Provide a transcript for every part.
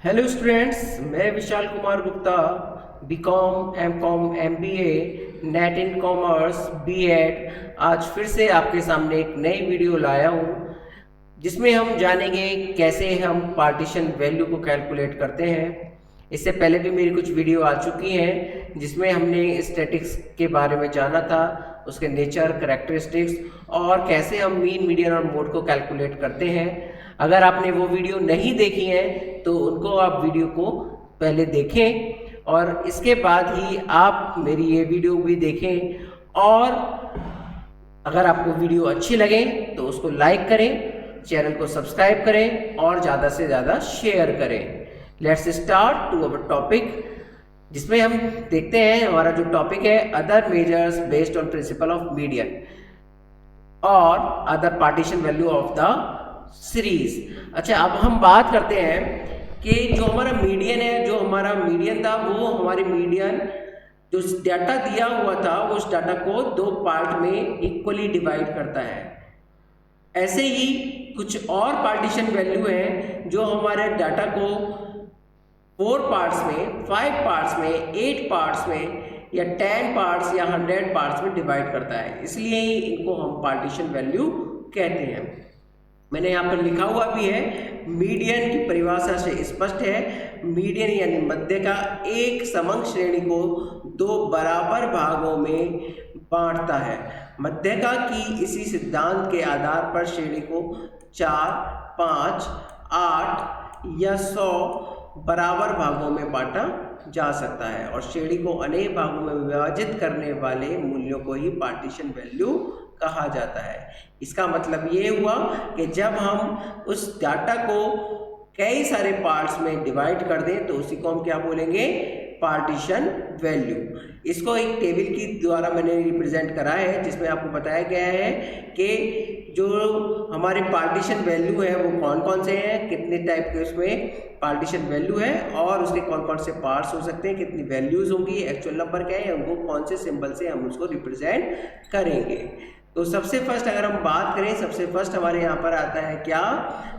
Hello students, मैं Vishal Kumar Gupta, BCom, MCom, MBA, NET in commerce, BEd आज फिर से आपके सामने एक नई वीडियो लाया हूँ जिसमें हम जानेंगे कैसे हम पार्टीशन वैल्यू को कैलकुलेट करते हैं। इससे पहले भी मेरी कुछ वीडियो आ चुकी हैं जिसमें हमने स्टैटिक्स के बारे में जाना था, उसके नेचर, करैक्टरिस्टिक्स और कैसे हम मीन, मीडियन और मोड को कैलकुलेट करते हैं। अगर आपने वो वीडियो नहीं देखी है तो उनको आप वीडियो को पहले देखें और इसके बाद ही आप मेरी ये वीडियो भी देखें। और अगर आपको वीडियो अच्छी लगे तो उसको लाइक करें, चैनल को सब्सक्राइब करें और ज़्यादा से ज़्यादा शेयर करें। Let's start to our topic, जिसमें हम देखते हैं हमारा जो टॉपिक है other measures based on principle of median और other partition value of the series. अच्छा, अब हम बात करते हैं कि जो हमारा मीडियन था वो हमारे मीडियन जो डाटा दिया हुआ था वो उस डाटा को दो पार्ट में इक्वली डिवाइड करता है। ऐसे ही कुछ और पार्टीशन वैल्यू हैं जो हमारे डाटा को 4 पार्ट्स में, 5 पार्ट्स में, 8 पार्ट्स में या 10 पार्ट्स या 100 पार्ट्स में डिवाइड करता है, इसलिए इनको हम पार्टीशन वैल्यू कहते हैं। मैंने यहाँ पर लिखा हुआ भी है, मीडियन की परिभाषा से स्पष्ट है, मीडियन यानी मध्य का एक समंक श्रेणी को दो बराबर भागों में बांटता है। मध्यका की इसी सिद्धांत के आधार पर श्रेणी को 4, 5, 8 या 100 बराबर भागों में बांटा जा सकता है और श्रेणी को अनेक भागों में विभाजित करने वाले मूल्यों को ही पार्टीशन वैल्यू कहा जाता है। इसका मतलब ये हुआ कि जब हम उस डाटा को कई सारे पार्ट्स में डिवाइड कर दें तो उसी को हम क्या बोलेंगे, पार्टीशन वैल्यू। इसको एक टेबल की द्वारा मैंने रिप्रेजेंट करा है जिसमें आपको बताया गया है कि जो हमारे पार्टीशन वैल्यू है वो कौन कौन से हैं, कितने टाइप के उसमें पार्टीशन वैल्यू है और उसके कौन कौन से पार्ट्स हो सकते हैं, कितनी वैल्यूज होंगी, एक्चुअल नंबर क्या है, उनको कौन से सिंबल से हम उसको रिप्रेजेंट करेंगे। तो सबसे फर्स्ट अगर हम बात करें, सबसे फर्स्ट हमारे यहाँ पर आता है क्या,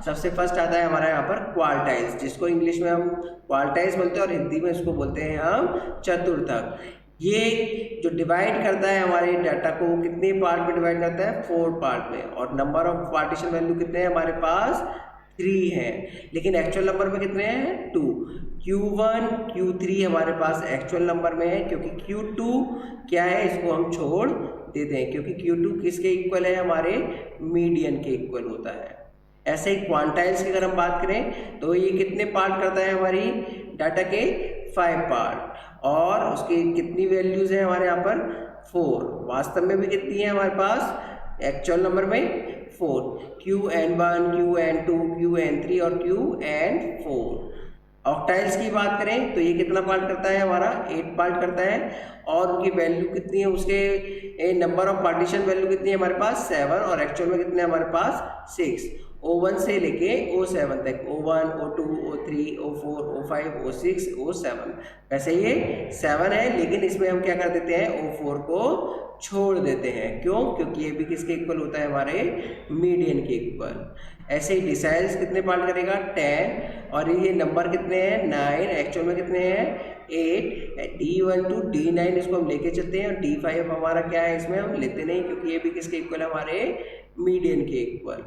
सबसे फर्स्ट आता है हमारा यहाँ पर क्वार्टाइल्स, जिसको इंग्लिश में हम क्वार्टाइल्स बोलते हैं और हिंदी में इसको बोलते हैं हम चतुर्थक। ये जो डिवाइड करता है हमारे डाटा को कितने पार्ट में डिवाइड करता है, 4 पार्ट में, और नंबर ऑफ पार्टीशन वैल्यू कितने हैं हमारे पास, 3 है, लेकिन एक्चुअल नंबर में कितने हैं, 2। Q1, Q3 हमारे पास एक्चुअल नंबर में है क्योंकि Q2 क्या है, इसको हम छोड़ देते हैं क्योंकि Q2 किसके इक्वल है, हमारे मीडियन के इक्वल होता है। ऐसे ही क्वांटाइल्स की अगर हम बात करें तो ये कितने पार्ट करता है, हमारी डाटा के 5 पार्ट और उसकी कितनी वैल्यूज हैं हमारे यहाँ पर, 4। वास्तव में भी कितनी है हमारे पास, एक्चुअल नंबर में 4, Qn1, Qn2, Qn3 और Qn4। ऑक्टाइल्स की बात करें तो ये कितना पार्ट करता है हमारा, 8 पार्ट करता है और उनकी वैल्यू कितनी है, उसके नंबर ऑफ पार्टीशन वैल्यू कितनी है हमारे पास, 7, और एक्चुअल में कितने हमारे पास, 6। O1 से लेके O7 तक, O1, O2, O3, O4, O5, O6, O7, वैसे ये 7 है लेकिन इसमें हम क्या कर देते हैं, O4 को छोड़ देते हैं। क्यों, क्योंकि ये भी किसके इक्वल होता है, हमारे मीडियन के इक्वल। ऐसे ही डिसाइल्स कितने पार्ट करेगा, 10, और ये नंबर कितने हैं, 9, एक्चुअल में कितने हैं, 8। D1 to D9 इसको हम लेके चलते हैं और D5 हमारा क्या है, इसमें हम लेते नहीं क्योंकि ये भी किसके इक्वल है, हमारे मीडियन के इक्वल।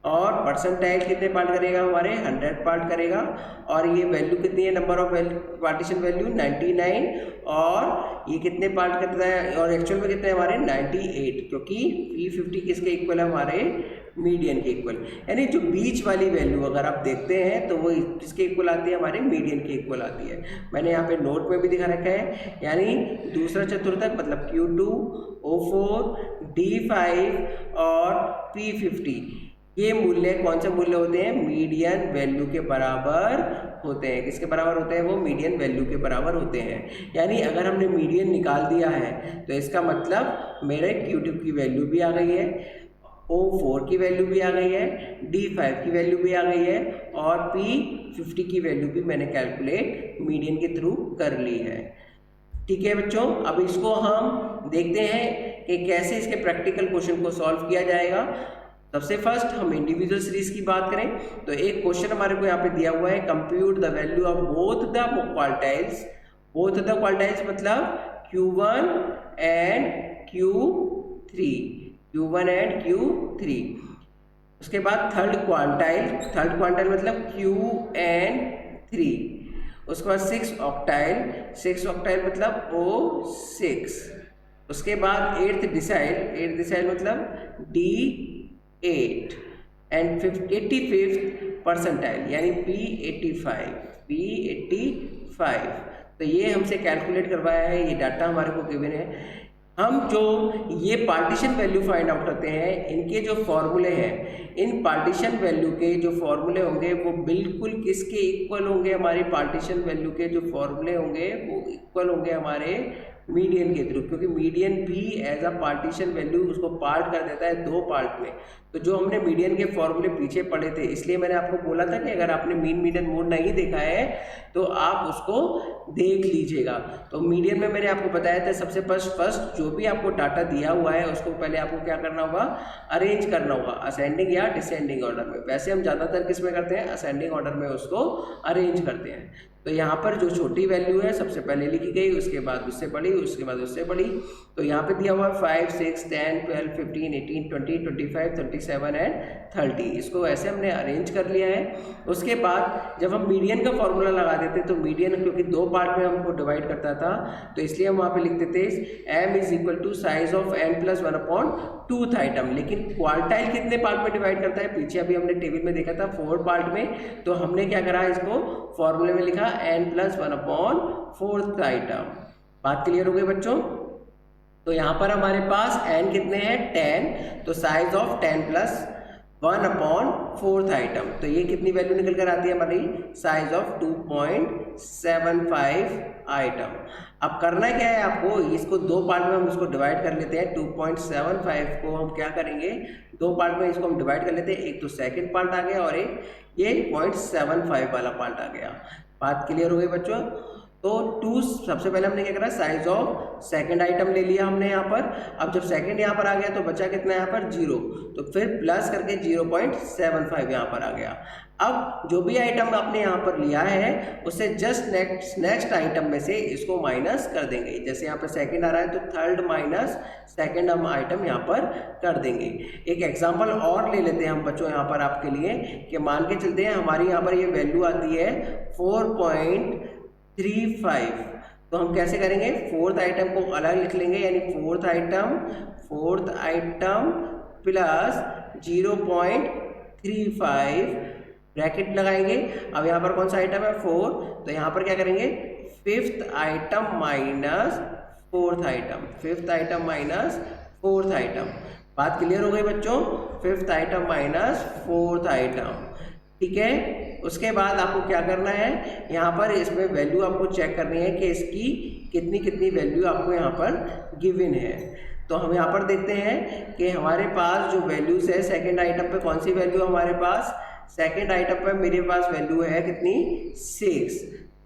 और परसेंटाइल कितने पार्ट करेगा, हमारे 100 पार्ट करेगा और ये वैल्यू कितनी है, नंबर ऑफ पार्टीशन वैल्यू 99, और ये कितने पार्ट करता है और एक्चुअल में कितने हमारे 98, क्योंकि P50 किसके इक्वल है, हमारे मीडियन के इक्वल। यानी जो बीच वाली वैल्यू अगर आप देखते हैं तो वो किसके इक्वल आती है, हमारे मीडियन के इक्वल आती है। मैंने यहाँ पे नोट में भी दिखा रखा है, यानी दूसरा चतुर्थक मतलब Q2, O4, D5 और P50, ये मूल्य कौन से मूल्य होते हैं, मीडियन वैल्यू के बराबर होते हैं। किसके बराबर होते हैं, वो मीडियन वैल्यू के बराबर होते हैं। यानी अगर हमने मीडियन निकाल दिया है तो इसका मतलब मेरे Q2 की वैल्यू भी आ गई है, O4 की वैल्यू भी आ गई है, D5 की वैल्यू भी आ गई है और P50 की वैल्यू भी मैंने कैलकुलेट मीडियन के थ्रू कर ली है। ठीक है बच्चों, अब इसको हम देखते हैं कि कैसे इसके प्रैक्टिकल क्वेश्चन को सॉल्व किया जाएगा। सबसे फर्स्ट हम इंडिविजुअल सीरीज की बात करें तो एक क्वेश्चन हमारे को यहाँ पे दिया हुआ है, compute the value of both the quartiles. Both the quartiles मतलब Q1 and Q3, Q1 and Q3। उसके बाद थर्ड क्वार्टाइल मतलब Q एंड 3। उसके बाद 6 ऑक्टाइल मतलब O6। उसके बाद 8th डिसाइल मतलब D8 एंड 85th परसेंटाइल यानी P85। तो ये हमसे कैलकुलेट करवाया है, ये डाटा हमारे को गिवन है। हम जो ये पार्टीशन वैल्यू फाइंड आउट करते हैं, इनके जो फॉर्मूले हैं, इन पार्टीशन वैल्यू के जो फॉर्मूले होंगे वो बिल्कुल किसके इक्वल होंगे, हमारे पार्टीशन वैल्यू के जो फॉर्मूले होंगे वो इक्वल होंगे हमारे मीडियन के थ्रू, क्योंकि मीडियन भी एज अ पार्टीशन वैल्यू उसको पार्ट कर देता है 2 पार्ट में। तो जो हमने मीडियन के फॉर्मूले पीछे पढ़े थे, इसलिए मैंने आपको बोला था कि अगर आपने मीन मीडियन मोड नहीं देखा है तो आप उसको देख लीजिएगा। तो मीडियन में मैंने आपको बताया था सबसे फर्स्ट जो भी आपको डाटा दिया हुआ है उसको पहले आपको क्या करना होगा, अरेंज करना होगा असेंडिंग या डिसेंडिंग ऑर्डर में। वैसे हम ज़्यादातर किस में करते हैं, असेंडिंग ऑर्डर में उसको अरेंज करते हैं। तो यहाँ पर जो छोटी वैल्यू है सबसे पहले लिखी गई, उसके बाद उससे बड़ी, उसके बाद उससे बड़ी। तो यहाँ पे दिया हुआ है 5, 6, 10, 12, 15, 18, 20, 25, 37 एंड 30। इसको ऐसे हमने अरेंज कर लिया है। उसके बाद जब हम मीडियन का फॉर्मूला लगा देते तो मीडियन क्योंकि 2 पार्ट में हमको डिवाइड करता था तो इसलिए हम वहाँ पे लिखते थे m = size of n+1/2th item. लेकिन क्वार्टाइल कितने पार्ट में डिवाइड करता है, पीछे अभी हमने टेबल में देखा था 4 पार्ट में। तो हमने क्या करा, इसको फॉर्मूले में लिखा n+1/4th आइटम। बात क्लियर हो गई बच्चों। तो यहाँ पर हमारे पास n कितने हैं, 10। तो साइज ऑफ 10+1/4th आइटम, तो ये कितनी वैल्यू निकल कर आती है हमारी, साइज ऑफ 2.75 आइटम। अब करना क्या है आपको, इसको 2 पार्ट में हम इसको डिवाइड कर लेते हैं। 2.75 को हम क्या करेंगे, 2 पार्ट में इसको हम डिवाइड कर लेते हैं। एक तो सेकंड पार्ट आ गया और एक ये 0.75 वाला पार्ट आ गया। बात क्लियर हो गई बच्चों। तो 2 सबसे पहले हमने क्या करा, साइज ऑफ सेकंड आइटम ले लिया हमने यहाँ पर। अब जब सेकंड यहाँ पर आ गया तो बचा कितना यहाँ पर, 0। तो फिर प्लस करके 0.75 यहाँ पर आ गया। अब जो भी आइटम आपने यहाँ पर लिया है उससे जस्ट नेक्स्ट आइटम में से इसको माइनस कर देंगे। जैसे यहाँ पर सेकंड आ रहा है तो थर्ड माइनस सेकंड हम आइटम यहाँ पर कर देंगे। एक एग्जांपल और ले लेते हैं हम बच्चों यहाँ पर आपके लिए, कि मान के चलते हैं हमारी यहाँ पर ये वैल्यू आती है 4.35। तो हम कैसे करेंगे, 4th आइटम को अलग लिख लेंगे, यानी 4th आइटम प्लस 0.35 ब्रैकेट लगाएंगे। अब यहाँ पर कौन सा आइटम है, 4। तो यहाँ पर क्या करेंगे, 5th item minus 4th item, 5th item minus 4th item. बात क्लियर हो गई बच्चों, 5th item minus 4th item, ठीक है। उसके बाद आपको क्या करना है, यहाँ पर इसमें वैल्यू आपको चेक करनी है कि इसकी कितनी कितनी वैल्यू आपको यहाँ पर गिवन है। तो हम यहाँ पर देखते हैं कि हमारे पास जो वैल्यूज है, सेकंड आइटम पे कौन सी वैल्यू हमारे पास, सेकंड आइटम पर मेरे पास वैल्यू है कितनी, 6।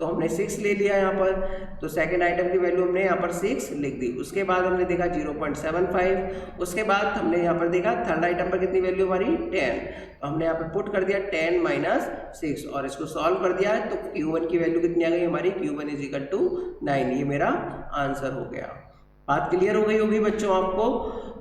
तो हमने 6 ले लिया यहाँ पर। तो सेकंड आइटम की वैल्यू हमने यहाँ पर 6 लिख दी। उसके बाद हमने देखा 0.75। उसके बाद हमने यहाँ पर देखा थर्ड आइटम पर कितनी वैल्यू हमारी, 10। तो हमने यहाँ पर पुट कर दिया 10 - 6 और इसको सॉल्व कर दिया। तो Q1 की वैल्यू कितनी आ गई हमारी, Q1 = 9। ये मेरा आंसर हो गया। बात क्लियर हो गई होगी बच्चों आपको।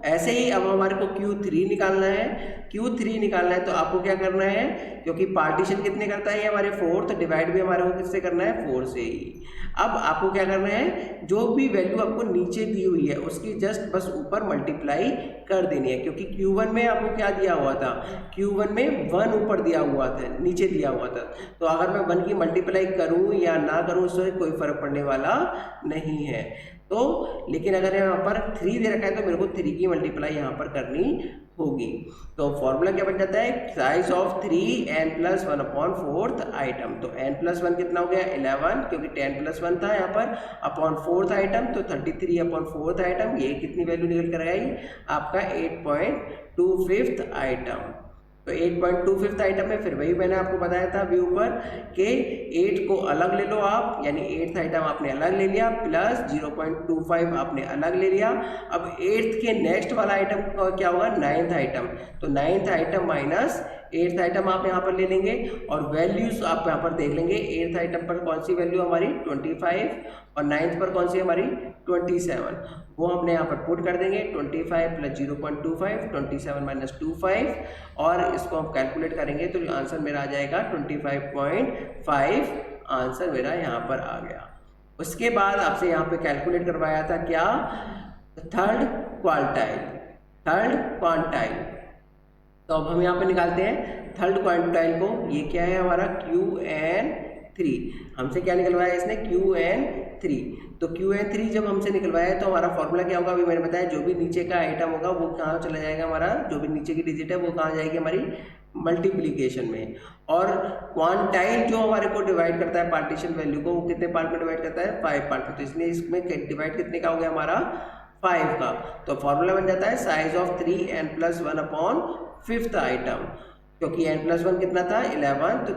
ऐसे ही अब हमारे को Q3 निकालना है। Q3 निकालना है तो आपको क्या करना है, क्योंकि पार्टीशन कितने करता है ये हमारे 4th, डिवाइड भी हमारे को किससे करना है, 4 से ही। अब आपको क्या करना है, जो भी वैल्यू आपको नीचे दी हुई है उसकी जस्ट बस ऊपर मल्टीप्लाई कर देनी है। क्योंकि Q1 में आपको क्या दिया हुआ था, Q1 में 1 ऊपर दिया हुआ था, नीचे दिया हुआ था। तो अगर मैं 1 की मल्टीप्लाई करूँ या ना करूँ उससे कोई फर्क पड़ने वाला नहीं है। तो लेकिन अगर यहाँ पर 3 दे रखा है तो मेरे को 3 की मल्टीप्लाई यहाँ पर करनी होगी। तो फॉर्मूला क्या बन जाता है, साइज ऑफ 3 n+1/4th आइटम। तो n+1 कितना हो गया, 11, क्योंकि 10+1 था यहाँ पर, अपॉन 4th आइटम तो 33/4th आइटम। ये कितनी वैल्यू निकल कर आई आपका 8.25th आइटम। तो 8.25 आइटम में फिर वही मैंने आपको बताया था अभी ऊपर कि 8 को अलग ले लो आप, यानी 8th आइटम आपने अलग ले लिया प्लस 0.25 आपने अलग ले लिया। अब 8th के नेक्स्ट वाला आइटम क्या होगा, 9th आइटम, तो 9th item minus 8th item आप यहाँ पर ले लेंगे और वैल्यूज आप यहाँ पर देख लेंगे। 8th आइटम पर कौन सी वैल्यू हमारी 25 और 9th पर कौन सी हमारी 27, वो हमने यहाँ पर पुट कर देंगे। 25 प्लस 0.25, 27 माइनस 25 और इसको हम कैलकुलेट करेंगे तो आंसर मेरा आ जाएगा 25.5, आंसर मेरा यहाँ पर आ गया। उसके बाद आपसे यहाँ पे कैलकुलेट करवाया था क्या, थर्ड क्वांटाइल। तो अब हम यहाँ पे निकालते हैं थर्ड क्वांटाइल को। ये क्या है हमारा QN3, हमसे क्या निकलवाया इसने QN3। तो QN3 जब हमसे निकलवाया है तो हमारा फॉर्मूला क्या होगा, अभी मैंने बताया जो भी नीचे का आइटम होगा वो कहाँ चला जाएगा, हमारा जो भी नीचे की डिजिट है वो कहाँ जाएगी हमारी मल्टीप्लीकेशन में। और क्वांटाइल जो हमारे को डिवाइड करता है पार्टीशन वैल्यू को, वो कितने पार्ट में डिवाइड करता है, 5 पार्ट में। तो इसलिए इसमें डिवाइड कितने का हो गया हमारा 5 का। तो फॉर्मूला बन जाता है size of 3n+1 upon 5th item, क्योंकि n+1 कितना था 11, तो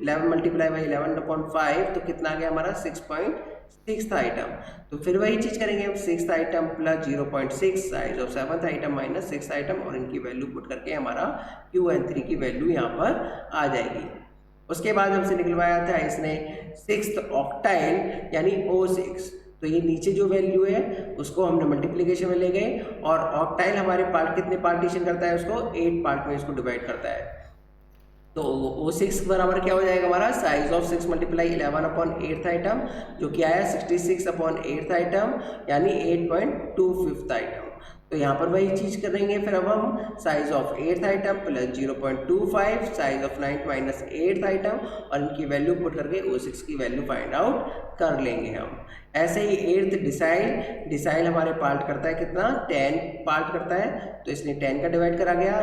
11 मल्टीप्लाई बाई 11 अपॉन 5 तो कितना आ गया हमारा 6.6 आइटम। तो फिर वही चीज करेंगे हम, 6th item plus 0.6 size of 7th item minus 6th item और इनकी वैल्यू पुट करके हमारा QN3 की वैल्यू यहाँ पर आ जाएगी। उसके बाद हमसे निकलवाया था इसने 6th ऑक्टाइल यानी O6। तो ये नीचे जो वैल्यू है उसको हमने मल्टीप्लिकेशन में ले गए और ऑक्टाइल हमारे पार्ट कितने पार्टीशन करता है, उसको 8 पार्ट में इसको डिवाइड करता है। तो O6 बराबर क्या हो जाएगा हमारा size of 6 multiply 11 upon 8th item, जो कि आया 66 अपॉन 8th आइटम यानी 8.25 आइटम। तो यहाँ पर वही चीज करेंगे फिर अब हम, size of 8th item plus 0.25 size of 9th minus 8th item और इनकी वैल्यू पुट करके O6 की वैल्यू फाइंड आउट कर लेंगे हम। ऐसे ही 8th डिसाइल हमारे पार्ट करता है कितना, 10 पार्ट करता है, तो इसने 10 का डिवाइड करा गया।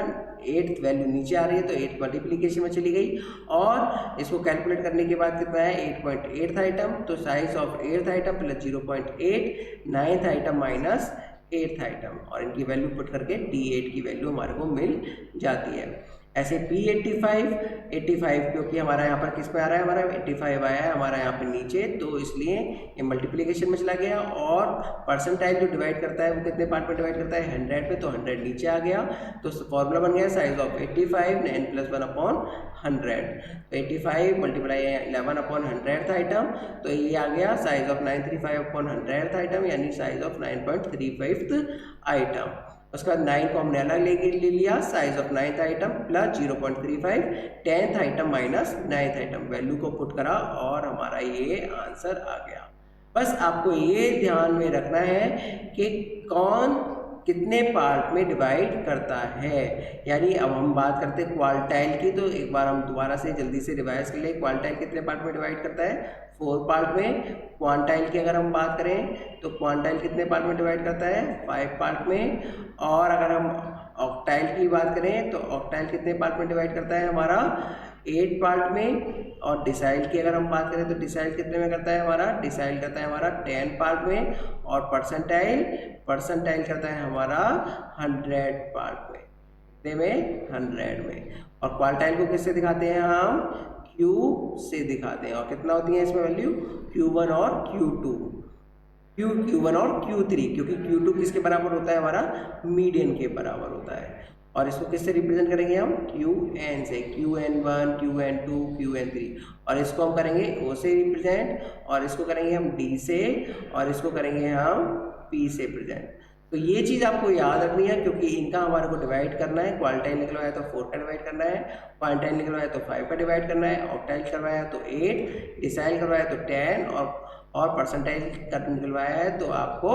8th वैल्यू नीचे आ रही है तो 8 मल्टीप्लीकेशन में चली गई और इसको कैलकुलेट करने के बाद कितना है 8.8th आइटम, तो size of 8th item plus 0.8 9th item minus 8th item और इनकी वैल्यू पुट करके D8 की वैल्यू हमारे को मिल जाती है। ऐसे P85 क्योंकि हमारा यहाँ पर किस पे आ रहा है, हमारा 85 आया है हमारा यहाँ पे नीचे, तो इसलिए ये मल्टीप्लिकेशन में चला गया। और परसेंटाइल जो डिवाइड करता है वो कितने पार्ट में डिवाइड करता है 100 पे, तो 100 नीचे आ गया। तो फॉर्मूला बन गया साइज ऑफ 85 9+1 अपॉन 100। तो 85 मल्टीप्लाई 11 अपॉन 100th आइटम, तो ये आ गया size of 935 upon 100th item यानी साइज ऑफ 9.35th आइटम। उसके बाद 9 को हमने अलग ले लिया, size of 9th item plus 0.35 10th item minus 9th item, value को पुट करा और हमारा ये आंसर आ गया। बस आपको ये ध्यान में रखना है कि कौन कितने पार्ट में डिवाइड करता है। यानी अब हम बात करते हैं क्वार्टाइल की, तो एक बार हम दोबारा से जल्दी से रिवाइज कर ले। क्वार्टाइल कितने पार्ट में डिवाइड करता है 4 पार्ट में। क्वांटाइल की अगर हम बात करें तो क्वांटाइल कितने पार्ट में डिवाइड करता है 5 पार्ट में। और अगर हम ऑक्टाइल की बात करें तो ऑक्टाइल कितने पार्ट में डिवाइड करता है हमारा 8 पार्ट में। और डिसाइल की अगर हम बात करें तो डिसाइल कितने में करता है हमारा, डिसाइल करता है हमारा 10 पार्ट में। और परसेंटाइल करता है हमारा 100 पार्ट में, कितने में 100 में। और क्वार्टाइल को किससे दिखाते हैं हम, Q से दिखाते हैं। और कितना होती है इसमें वैल्यू Q1 और Q2, Q1 और Q3, क्योंकि Q2 किसके बराबर होता है हमारा मीडियन के बराबर होता है। और इसको किससे रिप्रेजेंट करेंगे हम, Qn से, Qn1 Qn2 Qn3। और इसको हम करेंगे O से रिप्रेजेंट और इसको करेंगे हम D से और इसको करेंगे हम P से प्रेजेंट। तो ये चीज़ आपको याद रखनी है क्योंकि इनका हमारे को डिवाइड करना है। क्वार्टाइल निकलवाया तो 4 का डिवाइड करना है, क्वांटाइल निकलवाया तो 5 का डिवाइड करना है, ऑक्टाइल करवाया तो 8, डिसाइल करवाया तो 10 और परसेंटाइल का निकलवाया है तो आपको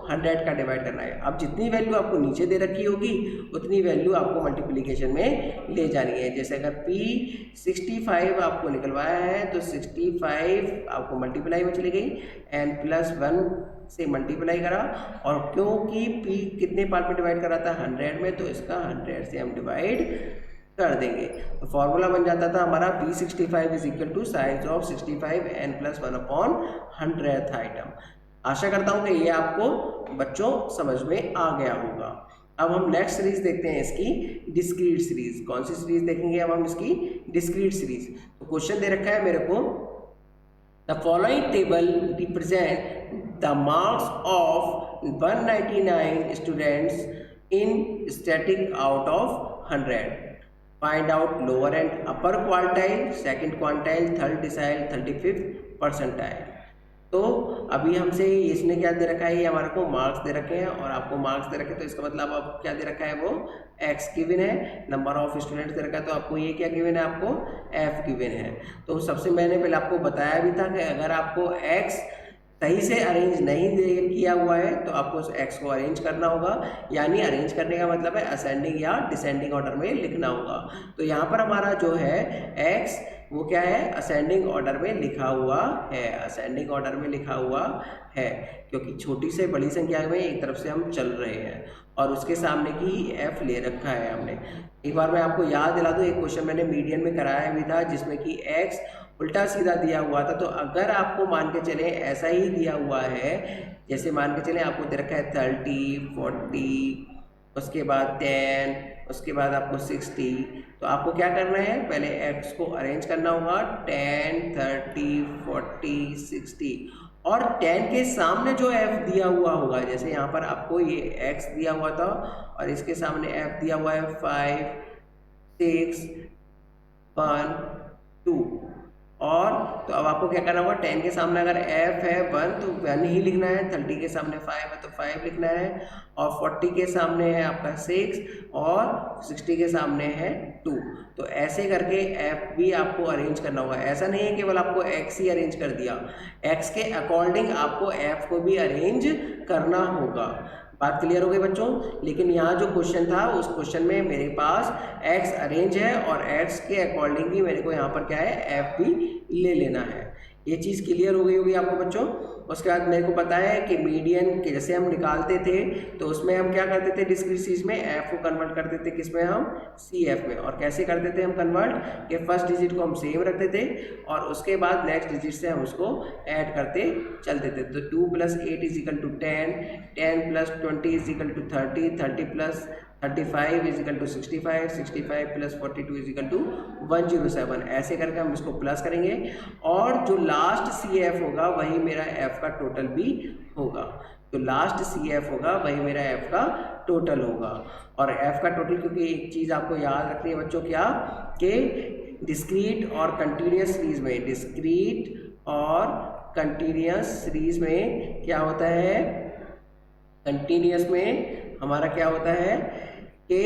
100 का डिवाइड करना है। अब जितनी वैल्यू आपको नीचे दे रखी होगी उतनी वैल्यू आपको मल्टीप्लिकेशन में ले जानी है। जैसे अगर P65 आपको निकलवाया है तो 65 आपको मल्टीप्लाई में चली गई, n+1 से मल्टीप्लाई करा। और क्योंकि P कितने पार्ट में डिवाइड करा था 100 में, तो इसका 100 से हम डिवाइड कर देंगे। तो फॉर्मूला बन जाता था हमारा P65 is equal to size of 65 n+1 upon 100th item. आशा करता हूँ कि ये आपको बच्चों समझ में आ गया होगा। अब हम नेक्स्ट सीरीज देखते हैं इसकी डिस्क्रीट सीरीज। कौन सी सीरीज देखेंगे अब हम इसकी? Discrete series. तो क्वेश्चन दे रखा है मेरे को, the following table represent the marks of 199 students in static out of 100। Find out lower and upper quartile, second quartile, third decile, 35th percentile. तो अभी हमसे इसने क्या दे रखा है, ये हमारे को मार्क्स दे रखे हैं और आपको मार्क्स दे रखे हैं, तो इसका मतलब आपको क्या दे रखा है, वो x गिवन है। नंबर ऑफ स्टूडेंट्स दे रखा है, तो आपको ये क्या गिवन है, आपको f गिवन है। तो सबसे मैंने पहले आपको बताया भी था कि अगर आपको x सही से अरेंज नहीं किया हुआ है तो आपको उस x को अरेंज करना होगा, यानी अरेंज करने का मतलब है असेंडिंग या डिसेंडिंग ऑर्डर में लिखना होगा। तो यहाँ पर हमारा जो है x वो क्या है, असेंडिंग ऑर्डर में लिखा हुआ है, असेंडिंग ऑर्डर में लिखा हुआ है, क्योंकि छोटी से बड़ी संख्या में एक तरफ से हम चल रहे हैं और उसके सामने की f ले रखा है हमने। एक बार मैं आपको याद दिला दूं, एक क्वेश्चन मैंने मीडियन में कराया भी था जिसमें कि x उल्टा सीधा दिया हुआ था। तो अगर आपको मान के चले ऐसा ही दिया हुआ है, जैसे मान के चले आपको दे रखा है 30, 40, उसके बाद 10, उसके बाद आपको 60, तो आपको क्या करना है, पहले x को अरेंज करना होगा 10, 30, 40, 60 और 10 के सामने जो f दिया हुआ होगा, जैसे यहाँ पर आपको ये x दिया हुआ था और इसके सामने f दिया हुआ है 5, 6, 1, 2 और तो अब आपको क्या करना होगा, 10 के सामने अगर f है 1 तो 1 ही लिखना है, 30 के सामने 5 है तो 5 लिखना है और 40 के सामने है आपका 6 और 60 के सामने है 2। तो ऐसे करके f भी आपको अरेंज करना होगा। ऐसा नहीं है केवल आपको x ही अरेंज कर दिया, x के अकॉर्डिंग आपको f को भी अरेंज करना होगा। बात क्लियर हो गई बच्चों? लेकिन यहाँ जो क्वेश्चन था उस क्वेश्चन में मेरे पास x अरेंज है और x के अकॉर्डिंग भी मेरे को यहाँ पर क्या है, f भी ले लेना है। ये चीज़ क्लियर हो गई होगी आपको बच्चों। उसके बाद मेरे को पता है कि मीडियन के जैसे हम निकालते थे तो उसमें हम क्या करते थे, डिस्क्रीट सीरीज में f को कन्वर्ट करते थे किसमें, हम CF में। और कैसे करते थे हम कन्वर्ट, कि फर्स्ट डिजिट को हम सेम रखते थे और उसके बाद नेक्स्ट डिजिट से हम उसको ऐड करते चलते थे। तो 2 + 8 = 10, 10 + 20 = 30, 30 + 35 = 65, 65 + 42 = 107। ऐसे करके हम इसको प्लस करेंगे और जो लास्ट CF होगा वही मेरा f का टोटल भी होगा। तो लास्ट CF होगा वही मेरा f का टोटल होगा। और f का टोटल, क्योंकि एक चीज़ आपको याद रखनी है बच्चों, क्या कि डिस्क्रीट और कंटिन्यूस सीरीज में, डिस्क्रीट और कंटिन्यूस सीरीज में क्या होता है, कंटिन्यूस में हमारा क्या होता है कि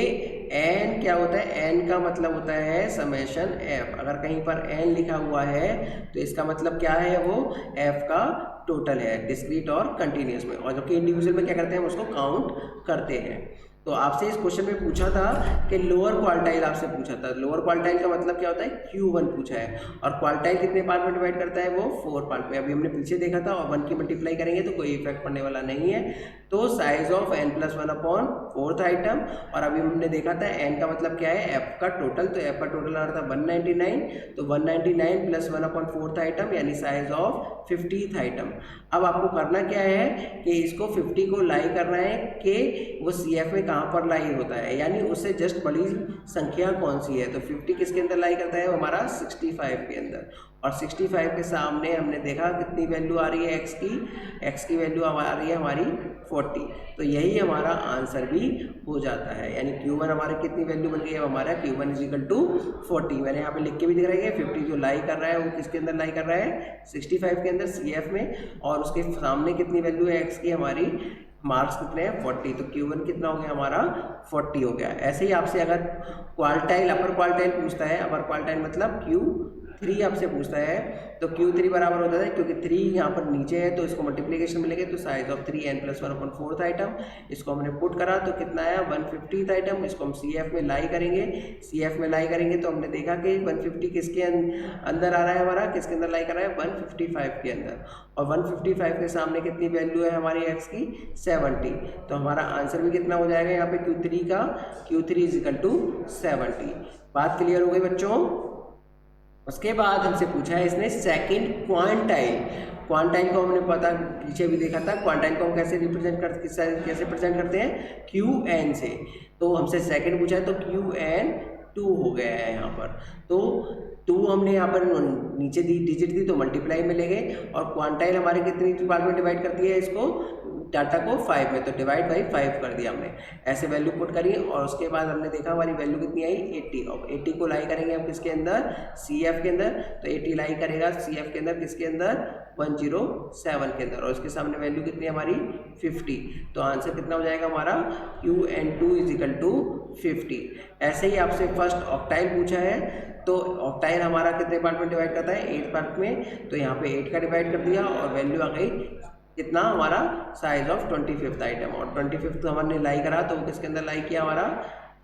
n क्या होता है, n का मतलब होता है समेशन f। अगर कहीं पर n लिखा हुआ है तो इसका मतलब क्या है, वो f का टोटल है, डिस्क्रीट और कंटिन्यूस में। और जबकि इंडिविजुअल में क्या करते हैं, हम उसको काउंट करते हैं। तो आपसे इस क्वेश्चन में पूछा था कि लोअर क्वार्टाइल आपसे पूछा था। लोअर क्वार्टाइल का मतलब क्या होता है, Q1 पूछा है। और क्वार्टाइल कितने पार्ट में डिवाइड करता है, वो 4 पार्ट में। अभी हमने पीछे देखा था और 1 की मल्टीप्लाई करेंगे तो कोई इफेक्ट पड़ने वाला नहीं है। तो साइज ऑफ n+1/4th आइटम, और अभी हमने देखा था n का मतलब क्या है, f का टोटल। तो f का टोटल आ रहा था 199, तो 199 + 1/4th आइटम यानी साइज ऑफ 50th आइटम। अब आपको करना क्या है कि इसको 50 को लाई करना है कि वो CF में कहाँ पर लाई होता है, यानी उससे जस्ट बड़ी संख्या कौन सी है। तो 50 किसके अंदर लाई करता है, वो हमारा 65 के अंदर। और 65 के सामने हमने देखा कितनी वैल्यू आ रही है x की वैल्यू आ रही है हमारी 40। तो यही हमारा आंसर भी हो जाता है, यानी Q1 हमारी कितनी वैल्यू बन गई है, हमारा Q1 = 40। मैंने यहाँ पे लिख के भी दिख रहा है 50 जो लाई कर रहा है वो किसके अंदर लाई कर रहा है, 65 के अंदर CF में। और उसके सामने कितनी वैल्यू है x की, हमारी मार्क्स कितने हैं, 40। तो Q1 कितना हो गया हमारा, 40 हो गया। ऐसे ही आपसे अगर क्वार्टाइल, अपर क्वार्टाइल पूछता है, अपर क्वार्टाइल मतलब Q3 आपसे पूछता है, तो Q3 बराबर होता है, क्योंकि 3 यहाँ पर नीचे है तो इसको मल्टीप्लिकेशन मिलेंगे, तो साइज ऑफ 3n+1/4th आइटम, इसको हमने पुट करा तो कितना आया, 150th आइटम। इसको हम CF में लाई करेंगे, CF में लाई करेंगे तो हमने देखा कि 150 किसके अंदर आ रहा है, हमारा किसके अंदर लाई कर रहा है, 155 के अंदर। और 155 के सामने कितनी वैल्यू है हमारी x की, 70। तो हमारा आंसर भी कितना हो जाएगा यहाँ पे Q3 का, Q3 = 70। बात क्लियर हो गई बच्चों? उसके बाद हमसे पूछा है इसने सेकंड क्वांटाइल। क्वांटाइल को हमने पता पीछे भी देखा था, क्वांटाइल को हम कैसे कैसे प्रेजेंट करते हैं, क्यू एन से। तो हमसे सेकंड पूछा है तो क्यू एन 2 हो गया है यहाँ पर। तो 2 हमने यहाँ पर नीचे दी डिजिट दी तो मल्टीप्लाई में ले गए, और क्वांटाइल हमारे कितनी पार्ट में डिवाइड कर दिया है इसको, डाटा को 5 में, तो डिवाइड बाई 5 कर दिया हमने। ऐसे वैल्यू पुट करी और उसके बाद हमने देखा हमारी वैल्यू कितनी आई 80। अब 80 को लाई करेंगे हम किसके अंदर, सी एफ के अंदर। तो 80 लाई करेगा सी एफ के अंदर, किसके अंदर, 107 के अंदर, और उसके सामने वैल्यू कितनी है हमारी 50। तो आंसर कितना हो जाएगा हमारा, QN2 = 50। ऐसे ही आपसे फर्स्ट ऑक्टाइल पूछा है, तो ऑक्टाइल हमारा कितने पार्ट में डिवाइड करता है, 8 पार्ट में। तो यहाँ पे 8 का डिवाइड कर दिया और वैल्यू आ गई कितना हमारा, साइज ऑफ 25th आइटम। और 25th हमने लाई करा तो वो किसके अंदर लाई किया हमारा,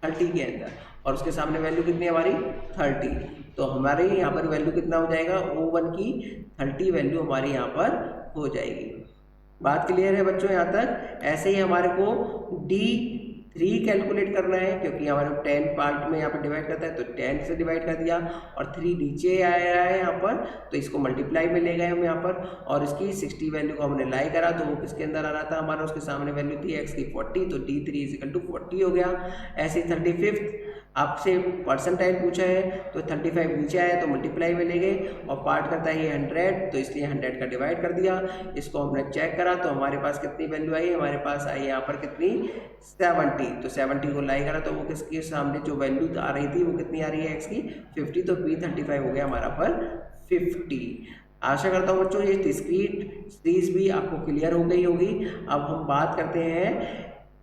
30 के अंदर, और उसके सामने वैल्यू कितनी है हमारी 30। तो हमारे यहाँ पर वैल्यू कितना हो जाएगा, O1 की 30 वैल्यू हमारी यहाँ पर हो जाएगी। बात क्लियर है बच्चों यहाँ तक। ऐसे ही हमारे को D3 कैलकुलेट करना है, क्योंकि हमारे 10 पार्ट में यहाँ पर डिवाइड करता है, तो 10 से डिवाइड कर दिया, और 3 नीचे आ रहा है यहाँ पर, तो इसको मल्टीप्लाई में ले गए हम यहाँ पर, और इसकी 60 वैल्यू को हमने लाई करा तो वो किसके अंदर आ रहा था हमारा, उसके सामने वैल्यू थी x की 40, तो D3 = 40 हो गया। ऐसे 35th आपसे परसेंटाइल पूछा है, तो 35 नीचे आया तो मल्टीप्लाई में ले गए, और पार्ट करता है ये 100, तो इसलिए 100 का डिवाइड कर दिया। इसको हमने चेक करा तो हमारे पास कितनी वैल्यू आई, हमारे पास आई यहाँ पर कितनी, 70। तो 70 को लाई करा तो वो किसके सामने जो वैल्यू आ रही थी वो कितनी आ रही है, x की 50, तो P35 हो गया हमारा पर 50। आशा करता हूँ बच्चों ये डिस्क्रीट सीरीज भी आपको क्लियर हो गई होगी। अब हम बात करते हैं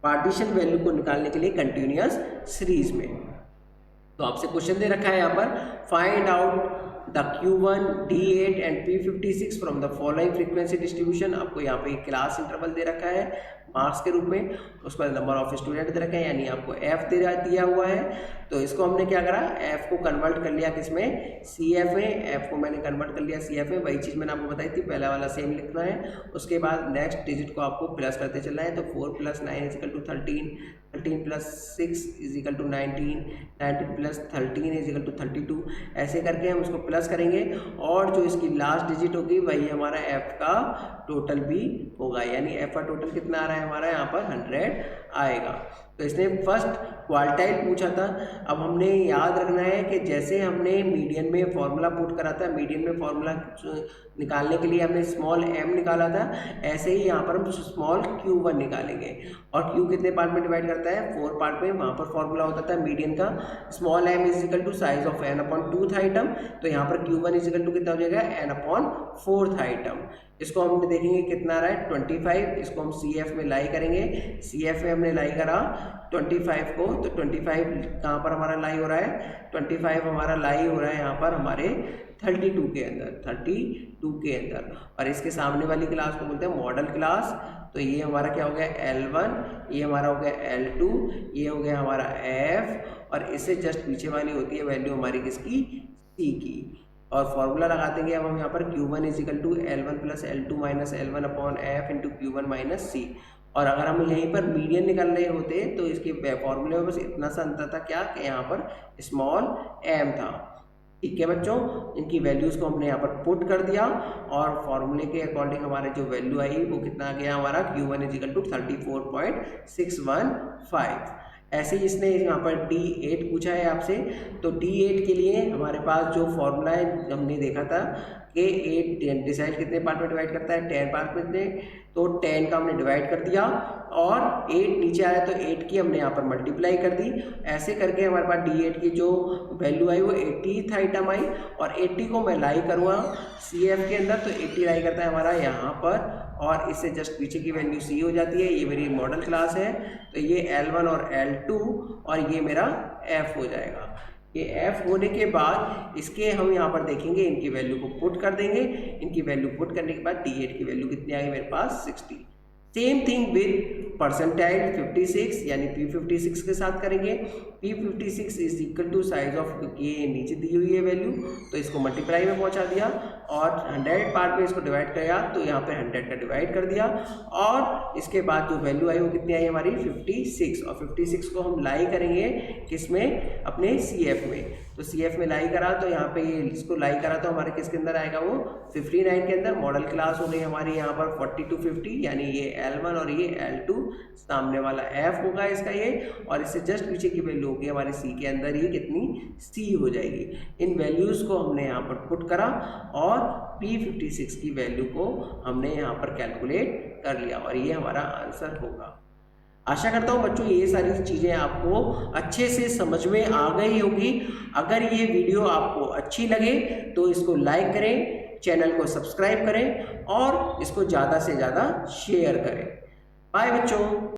पार्टीशन वैल्यू को निकालने के लिए कंटिन्यूअस सीरीज में। तो आपसे क्वेश्चन दे रखा है यहाँ पर, find out the Q1, D8 and P56 from the following frequency distribution. आपको यहाँ पे क्लास इंटरवल दे रखा है मार्क्स के रूप में, उसके बाद नंबर ऑफ स्टूडेंट दे रखा है, यानी आपको F दिया हुआ है। तो इसको हमने क्या करा, F को कन्वर्ट कर लिया किसमें, CF में। F को मैंने कन्वर्ट कर लिया CF में, वही चीज़ मैंने आपको बताई थी, पहला वाला सेम लिखना है। उसके बाद नेक्स्ट डिजिट को आपको प्लस करते चलना है, तो 4 + 9 = 13, 13 + 6 = 19, 19 + 13 = 32। ऐसे करके हम उसको प्लस करेंगे, और जो इसकी लास्ट डिजिट होगी वही हमारा F का टोटल भी होगा, यानी F का टोटल कितना आ रहा है हमारा यहाँ पर 100 आएगा। तो इसने फर्स्ट क्वार्टाइल पूछा था। अब हमने याद रखना है कि जैसे हमने मीडियन में फॉर्मूला पुट करा था, मीडियन में फॉर्मूला निकालने के लिए हमने स्मॉल m निकाला था, ऐसे ही यहाँ पर हम स्मॉल q1 निकालेंगे। और q कितने पार्ट में डिवाइड करता है, 4 पार्ट में। वहाँ पर फॉर्मूला होता था मीडियन का, small m = size of n/2th item. तो यहाँ पर q1 = कितना हो जाएगा, n/4th आइटम। इसको हम देखेंगे कितना आ रहा है 25। इसको हम CF में लाई करेंगे, CF में हमने लाई करा 25 को, तो 25 कहाँ पर हमारा लाई हो रहा है, 25 हमारा लाई हो रहा है यहाँ पर हमारे 32 के अंदर, 32 के अंदर। और इसके सामने वाली क्लास को बोलते हैं मॉडल क्लास। तो ये हमारा क्या हो गया L1, ये हमारा हो गया L2, ये हो गया हमारा F, और इससे जस्ट पीछे वाली होती है वैल्यू हमारी किसकी, C की। और फॉर्मूला लगा देंगे अब हम यहाँ पर Q1 = L1 + L2 - L1/F × Q1 - C। और अगर हम यहीं पर मीडियन निकाल रहे होते तो इसके फॉर्मूले में बस इतना सा अंतर था, क्या कि यहाँ पर स्मॉल m था। ठीक है बच्चों, इनकी वैल्यूज़ को हमने यहाँ पर पुट कर दिया, और फॉर्मूले के अकॉर्डिंग हमारे जो वैल्यू आई वो कितना आ गया हमारा, Q1 = 34.615। ऐसे ही इसने यहाँ पर D8 पूछा है आपसे। तो D8 के लिए हमारे पास जो फॉर्मूला है हमने देखा था कि 8 डिसाइड कितने पार्ट में डिवाइड करता है, 10 पार्ट में। तो 10 का हमने डिवाइड कर दिया, और 8 नीचे आया तो 8 की हमने यहाँ पर मल्टीप्लाई कर दी। ऐसे करके हमारे पास D8 की जो वैल्यू आई वो 80th आइटम आई, और 80 को मैं लाई करूँगा CF के अंदर, तो 80 लाई करता है हमारा यहाँ पर, और इससे जस्ट पीछे की वैल्यू C हो जाती है। ये मेरी मॉडल क्लास है, तो ये L1 और L2, और ये मेरा F हो जाएगा। ये F होने के बाद इसके हम यहाँ पर देखेंगे, इनकी वैल्यू को पुट कर देंगे। इनकी वैल्यू पुट करने के बाद D8 की वैल्यू कितनी आ गई मेरे पास, 60। सेम थिंग विद परसेंटाइल 56 यानी P56 के साथ करेंगे। P56 is equal to size of, क्योंकि ये नीचे दी हुई है वैल्यू तो इसको मल्टीप्लाई में पहुंचा दिया और 100 पार्ट में इसको डिवाइड किया तो यहाँ पे 100 का डिवाइड कर दिया और इसके बाद जो वैल्यू आई वो कितनी आई हमारी 56, और 56 को हम लाई करेंगे किसमें, अपने CF में। तो CF में लाई करा तो यहाँ पे ये इसको लाई करा तो हमारे किसके अंदर आएगा वो 59 के अंदर। मॉडल क्लास हो गई हमारी यहाँ पर 40 to 50 यानी ये L1 और ये L2, सामने वाला F होगा इसका ये, और इससे जस्ट पीछे की वैल्यू होगी हमारे C के अंदर ये कितनी C हो जाएगी। इन वैल्यूज़ को हमने यहाँ पर पुट करा और P56 की वैल्यू को हमने यहाँ पर कैलकुलेट कर लिया और ये हमारा आंसर होगा। आशा करता हूँ बच्चों ये सारी चीज़ें आपको अच्छे से समझ में आ गई होगी। अगर ये वीडियो आपको अच्छी लगे तो इसको लाइक करें, चैनल को सब्सक्राइब करें और इसको ज़्यादा से ज़्यादा शेयर करें। बाय बच्चों।